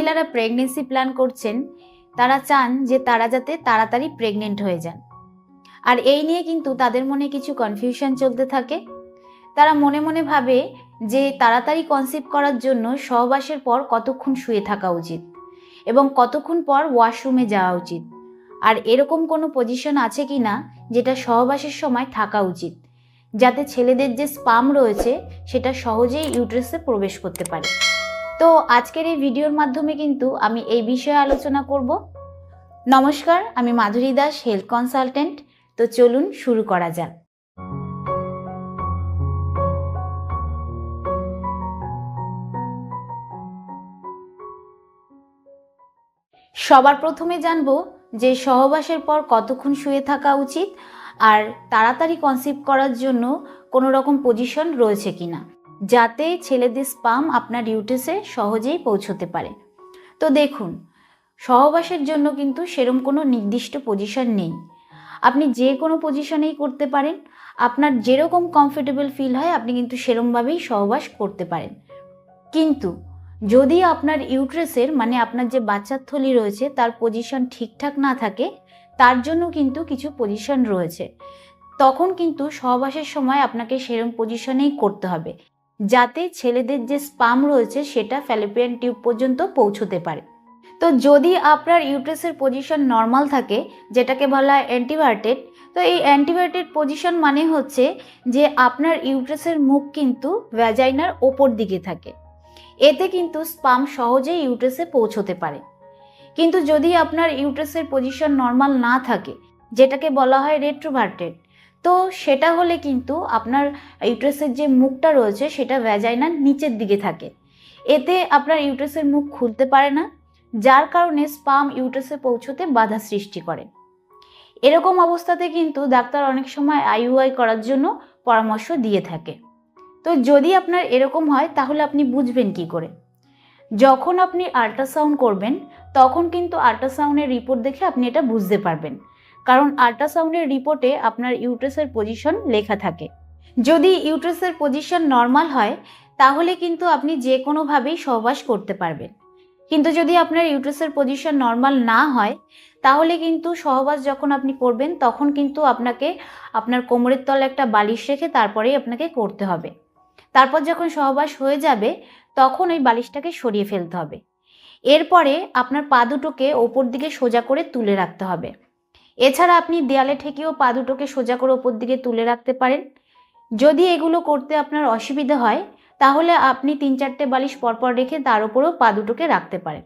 মহিলারা pregnancy plan করছেন, তারা চান যে তারা যাতে তাড়াতাড়ি প্রেগনেন্ট হয়ে যান। আর এই নিয়ে কিন্তু তাদের মনে কিছু কনফিউশন চলতে থাকে। তারা মনে মনে ভাবে যে তাড়াতাড়ি কনসিভ করার জন্য সহবাসের পর কতক্ষণ শুয়ে থাকা উচিত এবং কতক্ষণ পর ওয়াশরুমে যাওয়া উচিত, আর এরকম কোনো পজিশন আছে কি না যেটা সহবাসের সময় থাকা উচিত, যাতে ছেলেদের যে স্পাম রয়েছে সেটা সহজেই ইউটেরাসে প্রবেশ করতে পারে। তো আজকের এই ভিডিওর মাধ্যমে কিন্তু আমি এই বিষয়ে আলোচনা করব। নমস্কার, আমি মাধুরী দাস, হেলথ কনসালটেন্ট। তো চলুন শুরু করা যাক। সবার প্রথমে জানবো যে সহবাসের পর কতক্ষণ শুয়ে থাকা উচিত আর তাড়াতাড়ি কনসিভ করার জন্য কোনো রকম পজিশন রয়েছে কিনা, যাতে ছেলেদের স্পাম আপনার ইউটেরাসে সহজেই পৌঁছতে পারে। তো দেখুন, সহবাসের জন্য কিন্তু সেরকম কোনো নির্দিষ্ট পজিশন নেই। আপনি যে কোনো পজিশনেই করতে পারেন। আপনার যেরকম কমফোর্টেবল ফিল হয় আপনি কিন্তু সেরকমভাবেই সহবাস করতে পারেন। কিন্তু যদি আপনার ইউটেরাসের মানে আপনার যে বাচ্চার থলি রয়েছে তার পজিশন ঠিকঠাক না থাকে, তার জন্য কিন্তু কিছু পজিশন রয়েছে। তখন কিন্তু সহবাসের সময় আপনাকে সেরকম পজিশনেই করতে হবে, যাতে ছেলেদের যে স্পাম রয়েছে সেটা ফ্যালোপিয়ান টিউব পর্যন্ত পৌঁছতে পারে। তো যদি আপনার ইউটেরাসের পজিশন নর্মাল থাকে, যেটাকে বলা হয় অ্যান্টিভার্টেড, তো এই অ্যান্টিভার্টেড পজিশন মানে হচ্ছে যে আপনার ইউটেরাসের মুখ কিন্তু ভ্যাজাইনার ওপর দিকে থাকে। এতে কিন্তু স্পাম সহজেই ইউটেরাসে পৌঁছতে পারে। কিন্তু যদি আপনার ইউটেরাসের পজিশন নর্মাল না থাকে, যেটাকে বলা হয় রেট্রোভার্টেড, তো সেটা হলে কিন্তু আপনার ইউটেরাসের যে মুখটা রয়েছে সেটা ভ্যাজাইনার নিচের দিকে থাকে। এতে আপনার ইউটেরাসের মুখ খুলতে পারে না, যার কারণে স্পাম ইউটেরাসে পৌঁছতে বাধা সৃষ্টি করে। এরকম অবস্থাতে কিন্তু ডাক্তার অনেক সময় আইইউআই করার জন্য পরামর্শ দিয়ে থাকে। তো যদি আপনার এরকম হয় তাহলে আপনি বুঝবেন কি করে? যখন আপনি আল্ট্রাসাউন্ড করবেন তখন কিন্তু আল্ট্রাসাউন্ডের রিপোর্ট দেখে আপনি এটা বুঝতে পারবেন, কারণ আল্ট্রাসাউন্ডের রিপোর্টে আপনার ইউটেরাসের পজিশন লেখা থাকে। যদি ইউটেরাসের পজিশন নর্মাল হয় তাহলে কিন্তু আপনি যে কোনোভাবেই সহবাস করতে পারবেন। কিন্তু যদি আপনার ইউটেরাসের পজিশন নর্মাল না হয় তাহলে কিন্তু সহবাস যখন আপনি করবেন তখন কিন্তু আপনাকে আপনার কোমরের তলে একটা বালিশ রেখে তারপরেই আপনাকে করতে হবে। তারপর যখন সহবাস হয়ে যাবে তখন ওই বালিশটাকে সরিয়ে ফেলতে হবে। এরপরে আপনার পা দুটোকে ওপর দিকে সোজা করে তুলে রাখতে হবে। এছাড়া আপনি দেয়ালে ঠেকিয়েও পা দুটোকে সোজা করে ওপর দিকে তুলে রাখতে পারেন। যদি এগুলো করতে আপনার অসুবিধা হয় তাহলে আপনি 3-4টে বালিশ পরপর রেখে তার উপরেও পা দুটোকে রাখতে পারেন।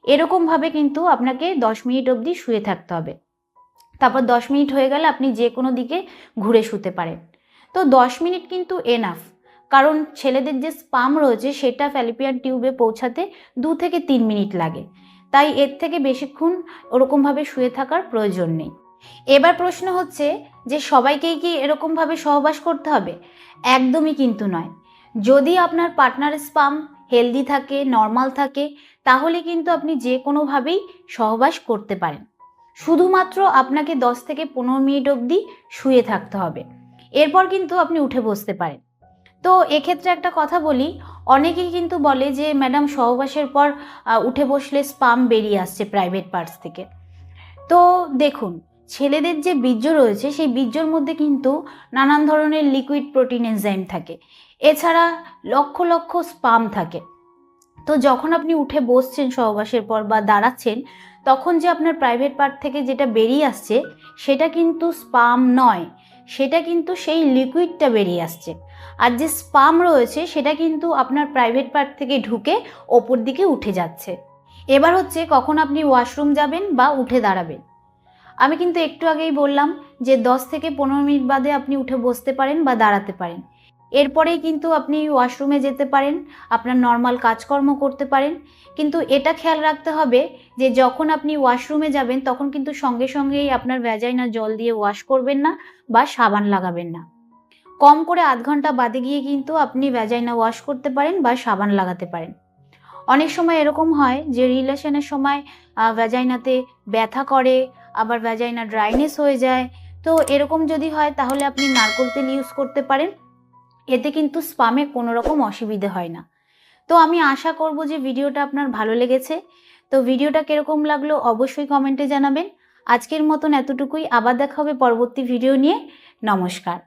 এরকমভাবে কিন্তু আপনাকে 10 মিনিট অবধি শুয়ে থাকতে হবে। তারপর 10 মিনিট হয়ে গেলে আপনি যে কোনো দিকে ঘুরে শুতে পারেন। তো 10 মিনিট কিন্তু এনাফ, কারণ ছেলেদের যে স্পাম রয়েছে সেটা ফ্যালোপিয়ান টিউবে পৌঁছাতে 2 থেকে 3 মিনিট লাগে। তাই এর থেকে বেশিক্ষণ ওরকমভাবে শুয়ে থাকার প্রয়োজন নেই। এবার প্রশ্ন হচ্ছে যে সবাইকেই কি এরকমভাবে সহবাস করতে হবে? একদমই কিন্তু নয়। যদি আপনার পার্টনারের স্পাম হেলদি থাকে, নর্মাল থাকে, তাহলে কিন্তু আপনি যে কোনোভাবেই সহবাস করতে পারেন। শুধুমাত্র আপনাকে 10 থেকে 15 মিনিট অবধি শুয়ে থাকতে হবে। এরপর কিন্তু আপনি উঠে বসতে পারেন। তো এক্ষেত্রে একটা কথা বলি, অনেকেই কিন্তু বলে যে ম্যাডাম সহবাসের পর উঠে বসলে স্পাম বেরিয়ে আসছে প্রাইভেট পার্টস থেকে। তো দেখুন, ছেলেদের যে বীর্য রয়েছে সেই বীর্যর মধ্যে কিন্তু নানান ধরনের লিকুইড প্রোটিন এনজাইম থাকে। এছাড়া লক্ষ লক্ষ স্পাম থাকে। তো যখন আপনি উঠে বসছেন সহবাসের পর বা দাঁড়াচ্ছেন, তখন যে আপনার প্রাইভেট পার্ট থেকে যেটা বেরিয়ে আসছে সেটা কিন্তু স্পাম নয়, সেটা কিন্তু সেই লিকুইডটা বেরিয়ে আসছে। আর যে স্পাম রয়েছে সেটা কিন্তু আপনার প্রাইভেট পার্ট থেকে ঢুকে ওপর দিকে উঠে যাচ্ছে। এবার হচ্ছে কখন আপনি ওয়াশরুম যাবেন বা উঠে দাঁড়াবেন। আমি কিন্তু একটু আগেই বললাম যে 10 থেকে 15 মিনিট বাদে আপনি উঠে বসতে পারেন বা দাঁড়াতে পারেন। এরপরেই কিন্তু আপনি ওয়াশরুমে যেতে পারেন, আপনার নর্মাল কাজকর্ম করতে পারেন। কিন্তু এটা খেয়াল রাখতে হবে যে যখন আপনি ওয়াশরুমে যাবেন তখন কিন্তু সঙ্গে সঙ্গেই আপনার ভ্যাজাইনা জল দিয়ে ওয়াশ করবেন না বা সাবান লাগাবেন না। কম করে আধ ঘন্টা বাদে গিয়ে কিন্তু আপনি ভ্যাজাইনা ওয়াশ করতে পারেন বা সাবান লাগাতে পারেন। অনেক সময় এরকম হয় যে রিলেশনের সময় ভ্যাজাইনাতে ব্যথা করে, আবার ভ্যাজাইনা ড্রাইনেস হয়ে যায়। তো এরকম যদি হয় তাহলে আপনি নারকেল তেল ইউজ করতে পারেন। এতে কিন্তু স্পামে কোনো রকম অসুবিধে হয় না। তো আমি আশা করব যে ভিডিওটা আপনার ভালো লেগেছে। তো ভিডিওটা কিরকম লাগলো অবশ্যই কমেন্টে জানাবেন। আজকের মতন এতটুকুই, আবার দেখা হবে পরবর্তী ভিডিও নিয়ে। নমস্কার।